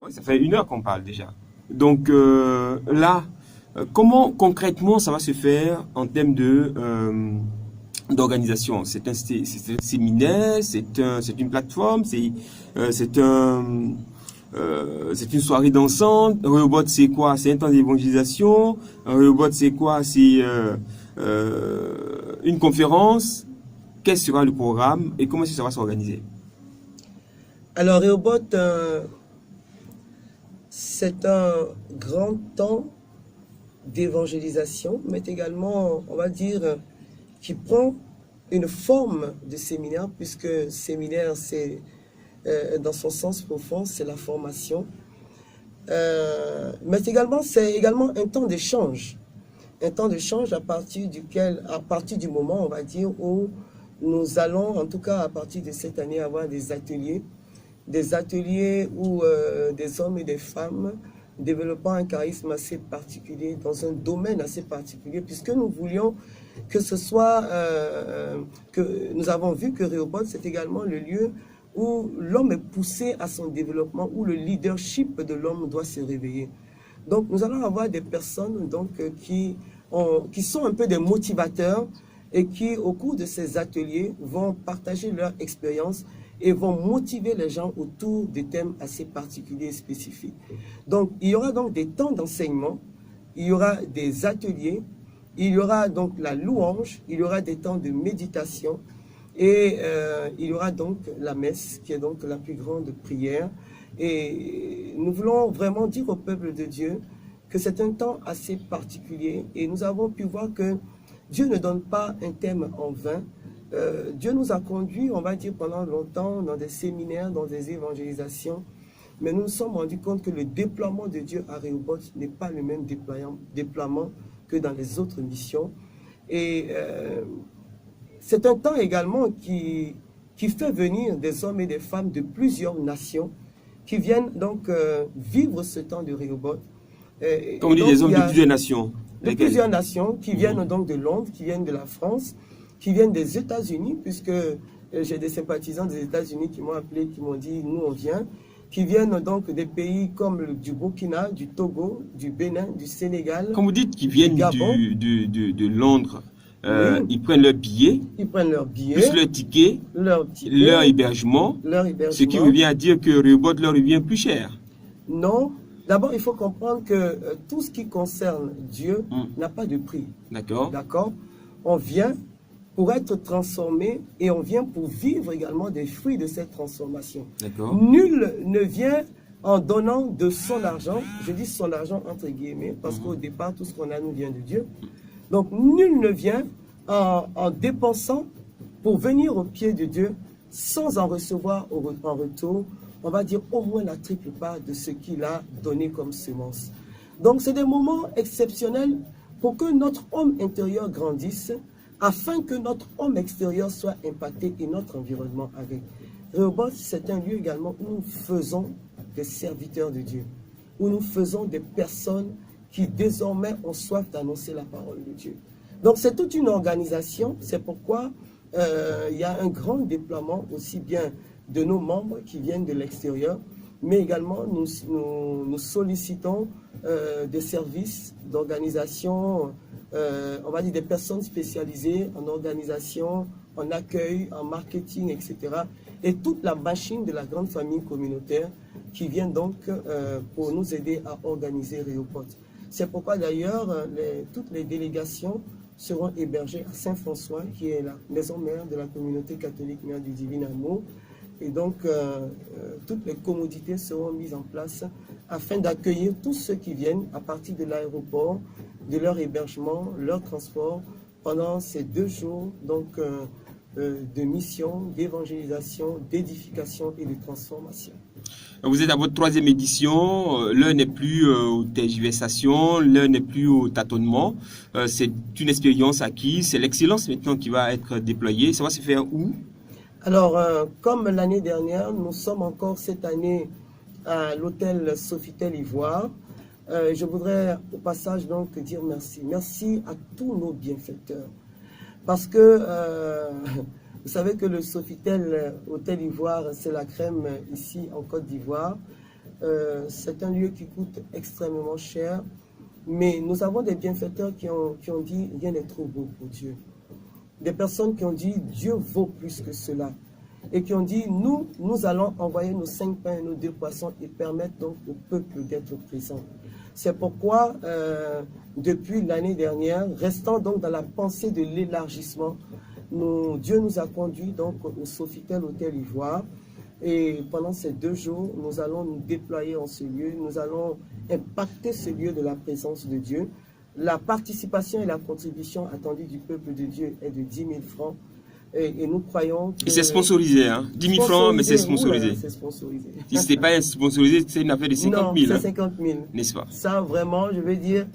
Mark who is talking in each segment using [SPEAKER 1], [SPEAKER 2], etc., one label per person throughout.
[SPEAKER 1] Oui, ça fait 1 heure qu'on parle déjà. Donc là, comment concrètement ça va se faire en termes d'organisation? C'est un séminaire, c'est une plateforme, c'est c'est une soirée dansante. Rehoboth, c'est quoi? C'est un temps d'évangélisation. Rehoboth, c'est quoi? C'est une conférence. Quel sera le programme et comment est-ce que ça va s'organiser?
[SPEAKER 2] Alors, Rehoboth, c'est un grand temps d'évangélisation, mais également, on va dire, qui prend une forme de séminaire, puisque séminaire, c'est, dans son sens profond, c'est la formation. Mais également, c'est également un temps d'échange. Un temps d'échange à partir du moment, on va dire, où nous allons, en tout cas à partir de cette année, avoir des ateliers où des hommes et des femmes développant un charisme assez particulier, dans un domaine assez particulier, puisque nous voulions que ce soit, que nous avons vu que Rehoboth, c'est également le lieu où l'homme est poussé à son développement, où le leadership de l'homme doit se réveiller. Donc nous allons avoir des personnes donc, qui sont un peu des motivateurs et qui, au cours de ces ateliers, vont partager leur expérience et vont motiver les gens autour de thèmes assez particuliers et spécifiques. Donc, il y aura donc des temps d'enseignement, il y aura des ateliers, il y aura donc la louange, il y aura des temps de méditation et il y aura donc la messe, qui est donc la plus grande prière. Et nous voulons vraiment dire au peuple de Dieu que c'est un temps assez particulier et nous avons pu voir que Dieu ne donne pas un thème en vain. Dieu nous a conduits, on va dire, pendant longtemps dans des séminaires, dans des évangélisations, mais nous nous sommes rendus compte que le déploiement de Dieu à Rehoboth n'est pas le même déploiement que dans les autres missions. Et c'est un temps également qui fait venir des hommes et des femmes de plusieurs nations qui viennent donc vivre ce temps de Rehoboth.
[SPEAKER 1] Comme on dit, des hommes de plusieurs nations.
[SPEAKER 2] De plusieurs nations qui viennent donc de Londres, qui viennent de la France, qui viennent des États-Unis, puisque j'ai des sympathisants des États-Unis qui m'ont appelé, qui m'ont dit, nous on vient, qui viennent donc des pays comme du Burkina, du Togo, du Bénin, du Sénégal.
[SPEAKER 1] Comme vous dites, qui viennent de Londres, oui. Ils prennent leur billet, plus leur hébergement, ce qui revient à dire que Rehoboth leur revient plus cher.
[SPEAKER 2] Non. D'abord, il faut comprendre que tout ce qui concerne Dieu n'a pas de prix.
[SPEAKER 1] D'accord.
[SPEAKER 2] D'accord. On vient pour être transformé et on vient pour vivre également des fruits de cette transformation.
[SPEAKER 1] D'accord.
[SPEAKER 2] Nul ne vient en donnant de son argent, je dis son argent entre guillemets, parce qu'au départ, tout ce qu'on a nous vient de Dieu. Donc, nul ne vient en dépensant pour venir au pied de Dieu sans en recevoir en retour, on va dire au moins la triple part de ce qu'il a donné comme semence. Donc, c'est des moments exceptionnels pour que notre homme intérieur grandisse, afin que notre homme extérieur soit impacté et notre environnement avec. Rehoboth, c'est un lieu également où nous faisons des serviteurs de Dieu, où nous faisons des personnes qui désormais ont soif d'annoncer la parole de Dieu. Donc, c'est toute une organisation, c'est pourquoi il y a un grand déploiement aussi bien de nos membres qui viennent de l'extérieur, mais également nous sollicitons des services d'organisation, on va dire des personnes spécialisées en organisation, en accueil, en marketing, etc. Et toute la machine de la grande famille communautaire qui vient donc pour nous aider à organiser Rehoboth. C'est pourquoi d'ailleurs toutes les délégations seront hébergées à Saint-François, qui est la maison mère de la communauté catholique mère du Divin Amour. Et donc, toutes les commodités seront mises en place afin d'accueillir tous ceux qui viennent à partir de l'aéroport, de leur hébergement, leur transport, pendant ces 2 jours donc, de mission, d'évangélisation, d'édification et de transformation.
[SPEAKER 1] Vous êtes à votre 3e édition, l'heure n'est plus aux tergiversations, l'heure n'est plus au tâtonnement, c'est une expérience acquise, c'est l'excellence maintenant qui va être déployée. Ça va se faire où?
[SPEAKER 2] Alors, comme l'année dernière, nous sommes encore cette année à l'hôtel Sofitel Ivoire. Je voudrais au passage donc dire merci. Merci à tous nos bienfaiteurs. Parce que vous savez que le Sofitel Hôtel Ivoire, c'est la crème ici en Côte d'Ivoire. c'est un lieu qui coûte extrêmement cher, mais nous avons des bienfaiteurs qui ont dit rien n'est trop beau pour Dieu. Des personnes qui ont dit Dieu vaut plus que cela. Et qui ont dit nous allons envoyer nos 5 pains et nos 2 poissons et permettre donc au peuple d'être présent. C'est pourquoi, depuis l'année dernière, restant donc dans la pensée de l'élargissement, Dieu nous a conduits donc au Sofitel Hôtel Ivoire. Et pendant ces 2 jours, nous allons nous déployer en ce lieu, nous allons impacter ce lieu de la présence de Dieu. La participation et la contribution attendue du peuple de Dieu est de 10 000 francs. Et nous croyons que...
[SPEAKER 1] Et c'est sponsorisé, hein? 10 000 francs, mais c'est sponsorisé.
[SPEAKER 2] Oula, c'est sponsorisé.
[SPEAKER 1] Si ce n'était pas sponsorisé, c'est une affaire de 50 000.
[SPEAKER 2] Non, c'est 50 000.
[SPEAKER 1] N'est-ce pas?
[SPEAKER 2] Ça, vraiment, je veux dire,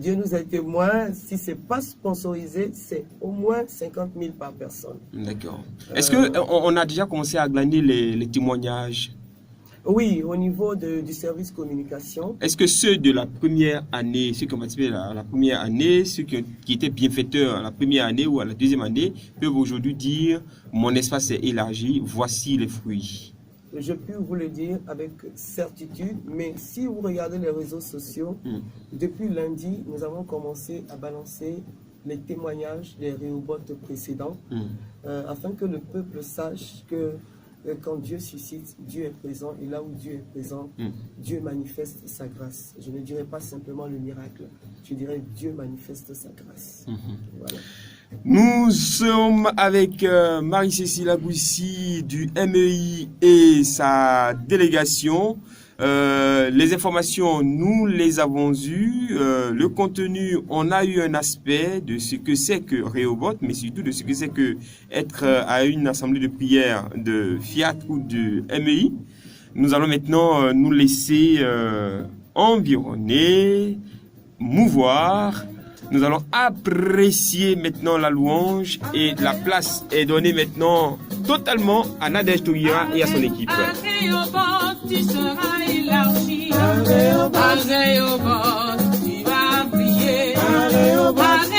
[SPEAKER 2] Dieu nous a témoins. Si ce n'est pas sponsorisé, c'est au moins 50 000 par personne.
[SPEAKER 1] D'accord. Est-ce qu'on a déjà commencé à glaner les témoignages?
[SPEAKER 2] Oui, au niveau du service communication.
[SPEAKER 1] Est-ce que ceux de la première année, ceux qui ont participé à la première année, ceux qui étaient bienfaiteurs à la première année ou à la deuxième année, peuvent aujourd'hui dire « Mon espace est élargi, voici les fruits ».
[SPEAKER 2] Je peux vous le dire avec certitude, mais si vous regardez les réseaux sociaux, depuis lundi, nous avons commencé à balancer les témoignages des Rehoboth précédents, afin que le peuple sache que quand Dieu suscite, Dieu est présent, et là où Dieu est présent, Dieu manifeste sa grâce. Je ne dirais pas simplement le miracle, je dirais Dieu manifeste sa grâce. Voilà.
[SPEAKER 1] Nous sommes avec Marie-Cécile Agoussi du MEI et sa délégation. Les informations, nous les avons eues. Le contenu, on a eu un aspect de ce que c'est que Rehoboth, mais surtout de ce que c'est que être à une assemblée de prière de Fiat ou de MEI. Nous allons maintenant nous laisser environner, mouvoir. Nous allons apprécier maintenant la louange et la place est donnée maintenant totalement à Nadège Tougira et à son équipe.
[SPEAKER 3] Tu seras élargi. Rehoboth, tu vas briller. Rehoboth,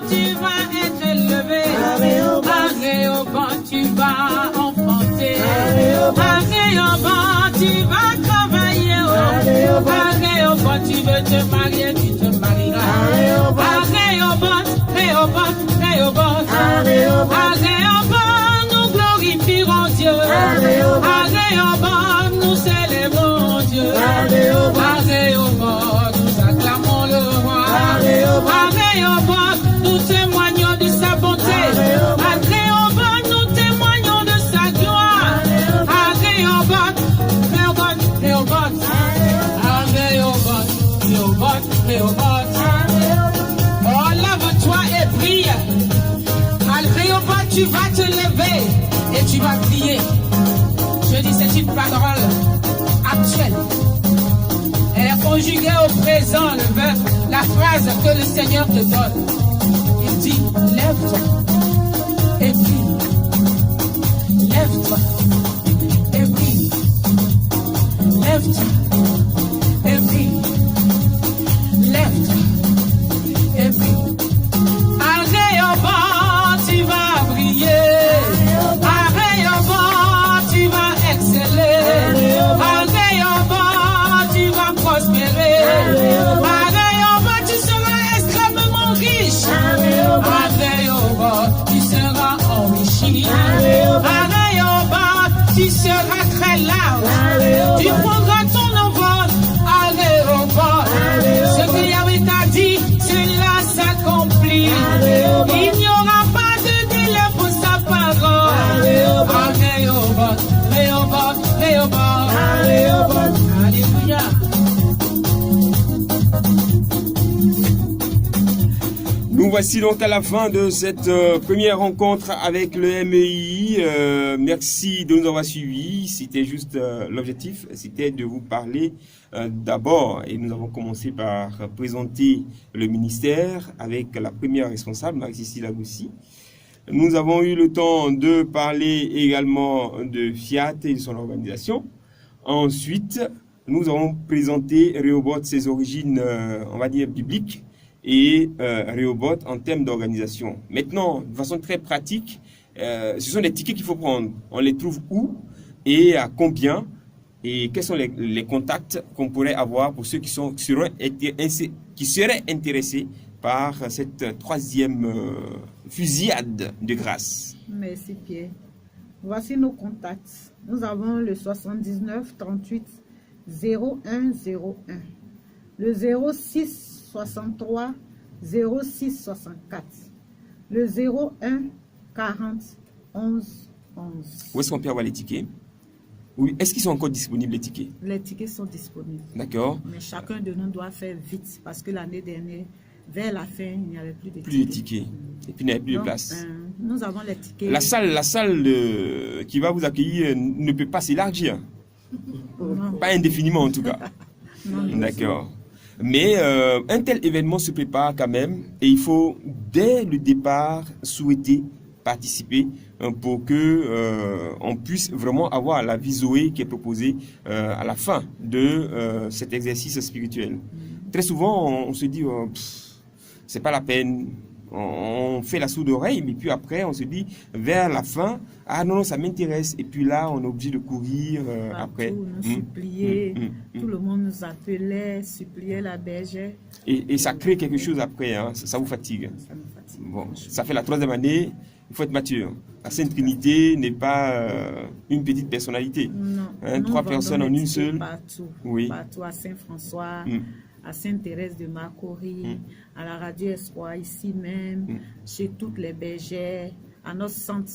[SPEAKER 3] tu vas être élevé. Rehoboth, tu vas enfanter. Rehoboth, tu vas travailler. Rehoboth, tu veux te marier, tu te marieras. Rehoboth, nous glorifierons Dieu. Rehoboth, nous célébrons Dieu. Rehoboth, nous acclamons le roi. Rehoboth, nous témoignons de sa bonté. Rehoboth, nous témoignons de sa gloire. Rehoboth, oh, lève-toi et prie. Rehoboth, tu vas te lever et tu vas prier. Je dis, c'est une parole actuelle. Elle est conjuguée au présent, la phrase que le Seigneur te donne. Il dit, lève-toi et prie. Lève-toi et prie. Lève-toi et prie. Lève-toi et prie. Rehoboth, tu vas briller. Rehoboth, tu vas exceller. Rehoboth, tu vas prospérer. Rehoboth, tu seras extrêmement riche. Rehoboth, tu seras enrichi. Rehoboth, tu seras très large. Tu prendras ton envol. Rehoboth, ce que Yahweh t'a dit, cela s'accomplit. Il n'y aura pas de délai pour sa parole. Rehoboth. Alléluia.
[SPEAKER 1] Nous voici donc à la fin de cette première rencontre avec le MEI. Merci de nous avoir suivis. C'était juste l'objectif, c'était de vous parler d'abord. Et nous avons commencé par présenter le ministère avec la première responsable, Marie-Cécile Agoussi. Nous avons eu le temps de parler également de Fiat et de son organisation. Ensuite, nous avons présenté Rehoboth, ses origines, on va dire, bibliques, et Rehoboth en termes d'organisation. Maintenant, de façon très pratique, ce sont des tickets qu'il faut prendre. On les trouve où et à combien? et quels sont les contacts qu'on pourrait avoir pour ceux qui seraient intéressés par cette troisième fusillade de grâce.
[SPEAKER 4] Merci Pierre. Voici nos contacts. Nous avons le 79 38 0101, le 06 63 06 64, le 01 40 11 11.
[SPEAKER 1] Où est-ce qu'on peut avoir les tickets? Oui. Est-ce qu'ils sont encore disponibles, les tickets?
[SPEAKER 4] Les tickets sont disponibles.
[SPEAKER 1] D'accord.
[SPEAKER 4] Mais chacun de nous doit faire vite parce que l'année dernière, vers la fin, il n'y avait plus de
[SPEAKER 1] Plus de tickets. Et puis il n'y avait plus de place.
[SPEAKER 4] Nous avons les tickets.
[SPEAKER 1] La salle qui va vous accueillir ne peut pas s'élargir.
[SPEAKER 4] Non.
[SPEAKER 1] Pas indéfiniment en tout cas.
[SPEAKER 4] Non.
[SPEAKER 1] D'accord. Mais un tel événement se prépare quand même et il faut dès le départ souhaiter participer pour que on puisse vraiment avoir la vie Zoé qui est proposée à la fin de cet exercice spirituel. Très souvent on se dit c'est pas la peine, on fait la sourde oreille, mais puis après on se dit vers la fin, ah non, ça m'intéresse, et puis là on est obligé de courir après.
[SPEAKER 4] Nous supplier, tout le monde nous appelait, suppliait la bergère.
[SPEAKER 1] Et ça crée quelque chose après, hein, ça vous fatigue.
[SPEAKER 4] Ça me fatigue.
[SPEAKER 1] Bon, ça fait la troisième année, il faut être mature. La Sainte Trinité n'est pas une petite personnalité.
[SPEAKER 4] Non.
[SPEAKER 1] Hein, 3 personnes en une seule.
[SPEAKER 4] Partout.
[SPEAKER 1] Oui.
[SPEAKER 4] Partout à Saint-François, à Sainte-Thérèse de Marcory, à la Radio Espoir ici même, chez toutes les bergères, à notre centre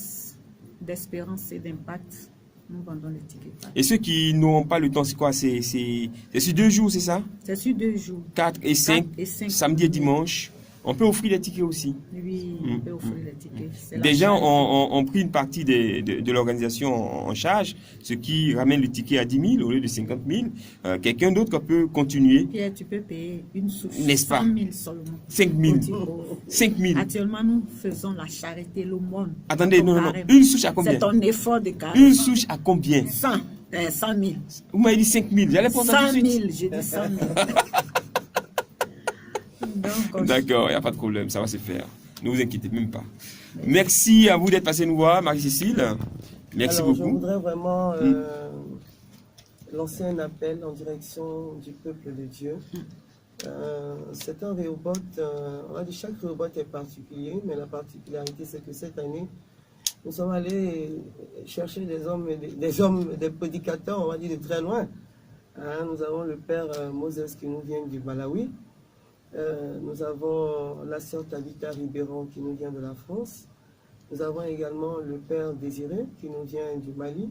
[SPEAKER 4] d'espérance et d'impact. Nous vendons les tickets.
[SPEAKER 1] Et ceux qui n'auront pas le temps, c'est quoi? C'est sur 2 jours, c'est ça?
[SPEAKER 4] C'est sur 2 jours.
[SPEAKER 1] 4 et 5, samedi et dimanche. On peut offrir les tickets aussi.
[SPEAKER 4] Oui, on peut offrir les tickets.
[SPEAKER 1] Des gens ont pris une partie de l'organisation en charge, ce qui ramène le ticket à 10 000 au lieu de 50 000. Quelqu'un d'autre peut continuer.
[SPEAKER 4] Pierre, tu peux payer une souche.
[SPEAKER 1] N'est-ce pas?
[SPEAKER 4] 100 000 seulement.
[SPEAKER 1] 5 000. 5 000.
[SPEAKER 4] Actuellement, nous faisons la charité, l'aumône.
[SPEAKER 1] Attendez, non. Une souche à combien?
[SPEAKER 4] C'est ton effort de carême.
[SPEAKER 1] Une souche à combien?
[SPEAKER 4] 100 000.
[SPEAKER 1] Vous m'avez dit 5 000. J'allais prendre
[SPEAKER 4] 100
[SPEAKER 1] tout de
[SPEAKER 4] 000,
[SPEAKER 1] suite.
[SPEAKER 4] j'ai dit 100 000. Donc,
[SPEAKER 1] d'accord, il n'y a pas de problème, ça va se faire. Ne vous inquiétez même pas. Merci à vous d'être passé nous voir, Marie-Cécile. Merci
[SPEAKER 2] beaucoup.
[SPEAKER 1] beaucoup.
[SPEAKER 2] Je voudrais vraiment lancer un appel en direction du peuple de Dieu. C'est un Rehoboth, on va dire chaque Rehoboth est particulier, mais la particularité c'est que cette année, nous sommes allés chercher des prédicateurs, on va dire de très loin. Nous avons le père Moses qui nous vient du Malawi. Nous avons la sœur Tabitha Ribéron qui nous vient de la France. Nous avons également le père Désiré qui nous vient du Mali.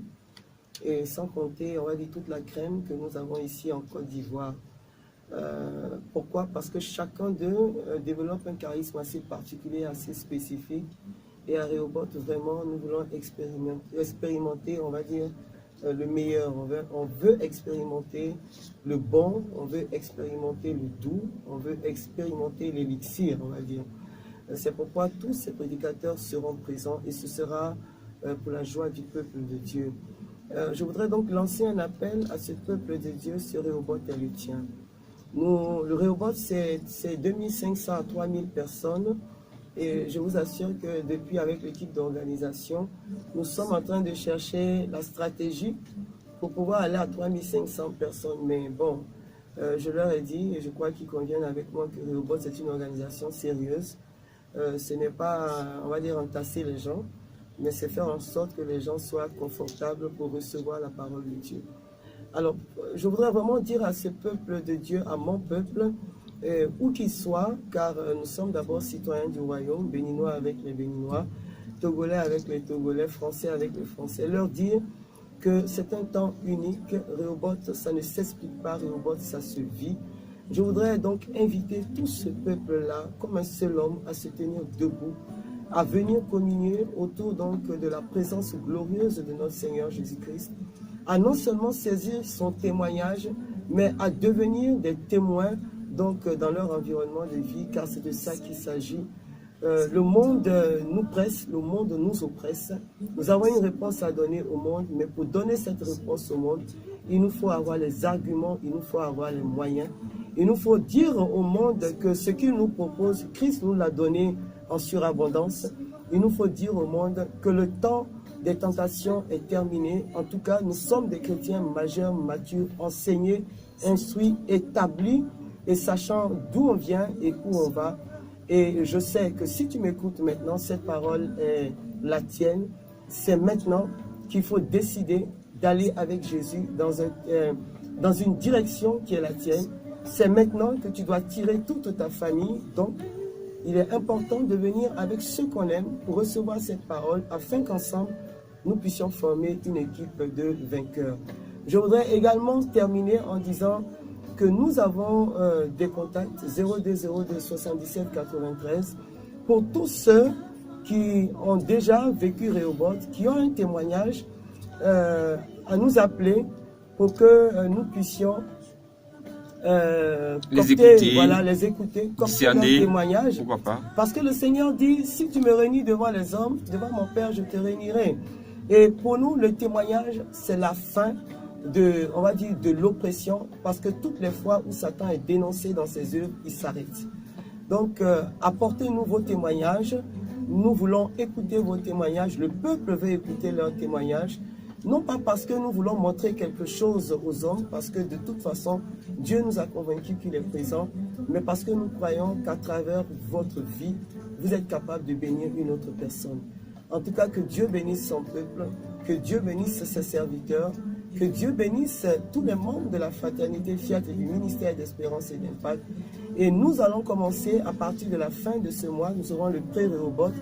[SPEAKER 2] Et sans compter, on va dire, toute la crème que nous avons ici en Côte d'Ivoire. Pourquoi? Parce que chacun d'eux développe un charisme assez particulier, assez spécifique. Et à Rehoboth, vraiment, nous voulons expérimenter, on va dire, le meilleur. On veut expérimenter le bon, on veut expérimenter le doux, on veut expérimenter l'élixir, on va dire. C'est pourquoi tous ces prédicateurs seront présents et ce sera pour la joie du peuple de Dieu. Je voudrais donc lancer un appel à ce peuple de Dieu sur Rehoboth et le tien. Le Rehoboth, c'est 2500 à 3000 personnes. Et je vous assure que depuis, avec l'équipe d'organisation, nous sommes en train de chercher la stratégie pour pouvoir aller à 3500 personnes. Mais bon, je leur ai dit, et je crois qu'ils conviennent avec moi, que Rehoboth, c'est une organisation sérieuse. Ce n'est pas, on va dire, entasser les gens, mais c'est faire en sorte que les gens soient confortables pour recevoir la parole de Dieu. Alors, je voudrais vraiment dire à ce peuple de Dieu, à mon peuple, où qu'il soit, car nous sommes d'abord citoyens du royaume, béninois avec les béninois, togolais avec les togolais, français avec les français, leur dire que c'est un temps unique. Rehoboth, ça ne s'explique pas, Rehoboth, ça se vit. Je voudrais donc inviter tout ce peuple-là, comme un seul homme, à se tenir debout, à venir communier autour donc de la présence glorieuse de notre Seigneur Jésus-Christ, à non seulement saisir son témoignage, mais à devenir des témoins donc dans leur environnement de vie, car c'est de ça qu'il s'agit. Le monde nous presse, le monde nous oppresse. Nous avons une réponse à donner au monde, mais pour donner cette réponse au monde, il nous faut avoir les arguments, il nous faut avoir les moyens. Il nous faut dire au monde que ce qu'il nous propose, Christ nous l'a donné en surabondance. Il nous faut dire au monde que le temps des tentations est terminée. En tout cas, nous sommes des chrétiens majeurs, matures, enseignés, instruits, établis et sachant d'où on vient et où on va. Et je sais que si tu m'écoutes maintenant, cette parole est la tienne. C'est maintenant qu'il faut décider d'aller avec Jésus dans une direction qui est la tienne. C'est maintenant que tu dois tirer toute ta famille. Donc, il est important de venir avec ceux qu'on aime pour recevoir cette parole afin qu'ensemble, nous puissions former une équipe de vainqueurs. Je voudrais également terminer en disant que nous avons des contacts 0202 77 93 pour tous ceux qui ont déjà vécu Rehoboth, qui ont un témoignage à nous appeler pour que nous puissions
[SPEAKER 1] les écouter,
[SPEAKER 2] voilà, les écouter, porter leur témoignage.
[SPEAKER 1] Pourquoi pas?
[SPEAKER 2] Parce que le Seigneur dit, si tu me réunis devant les hommes, devant mon Père, je te réunirai. Et pour nous, le témoignage, c'est la fin de, on va dire, de l'oppression, parce que toutes les fois où Satan est dénoncé dans ses œuvres, il s'arrête. Donc, apportez-nous vos témoignages. Nous voulons écouter vos témoignages. Le peuple veut écouter leurs témoignages. Non pas parce que nous voulons montrer quelque chose aux hommes, parce que de toute façon, Dieu nous a convaincus qu'il est présent, mais parce que nous croyons qu'à travers votre vie, vous êtes capable de bénir une autre personne. En tout cas, que Dieu bénisse son peuple, que Dieu bénisse ses serviteurs, que Dieu bénisse tous les membres de la fraternité Fiat et du ministère d'Espérance et d'Impact. Et nous allons commencer à partir de la fin de ce mois, nous aurons le pré-Rehoboth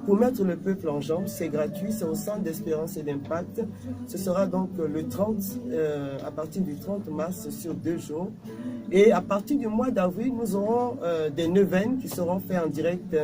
[SPEAKER 2] pour mettre le peuple en jambes. C'est gratuit, c'est au centre d'Espérance et d'Impact. Ce sera donc le 30, à partir du 30 mars sur 2 jours. Et à partir du mois d'avril, nous aurons des neuvaines qui seront faites en direct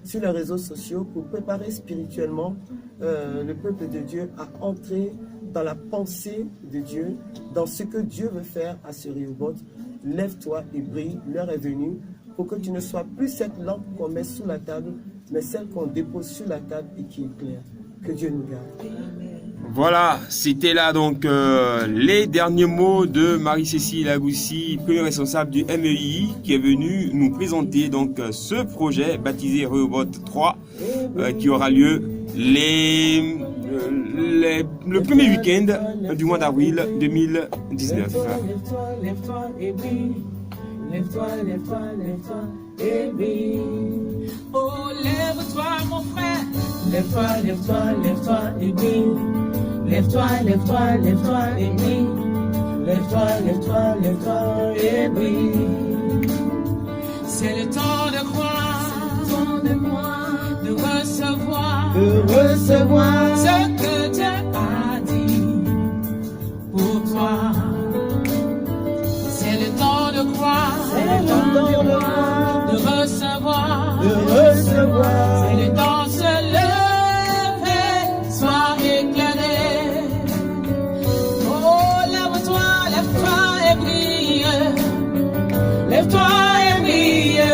[SPEAKER 2] sur les réseaux sociaux pour préparer spirituellement le peuple de Dieu à entrer dans la pensée de Dieu, dans ce que Dieu veut faire à ce Rehoboth. Lève-toi et brille, l'heure est venue pour que tu ne sois plus cette lampe qu'on met sous la table, mais celle qu'on dépose sur la table et qui éclaire. Que Dieu nous garde.
[SPEAKER 1] Voilà, c'était là donc les derniers mots de Marie-Cécile Agoussi, première responsable du MEI, qui est venue nous présenter donc ce projet baptisé Rehoboth 3, qui aura lieu le premier week-end du mois d'avril 2019.
[SPEAKER 5] Lève-toi et brille. Lève-toi, lève-toi, lève-toi et brille.
[SPEAKER 3] Oh, lève-toi, mon frère.
[SPEAKER 5] Lève-toi, lève-toi, lève-toi et brille. Lève-toi, lève-toi, lève-toi et brille. Lève-toi, lève-toi, lève-toi et brille.
[SPEAKER 3] C'est le temps de croire, de recevoir, ce que Dieu a dit pour toi. C'est le temps de croire, de recevoir, c'est le temps de se lever, sois éclairé. Oh, lève-toi, lève-toi et brille. Lève-toi et brille.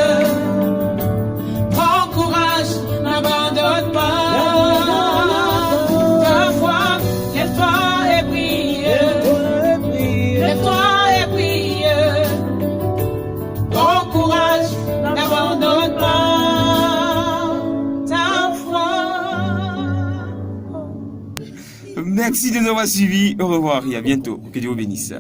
[SPEAKER 3] Prends courage, n'abandonne pas ta foi. Lève-toi et brille. Lève-toi et brille. Prends courage, n'abandonne pas ta foi.
[SPEAKER 1] Merci de nous avoir suivis. Au revoir et à bientôt. Que Dieu vous bénisse.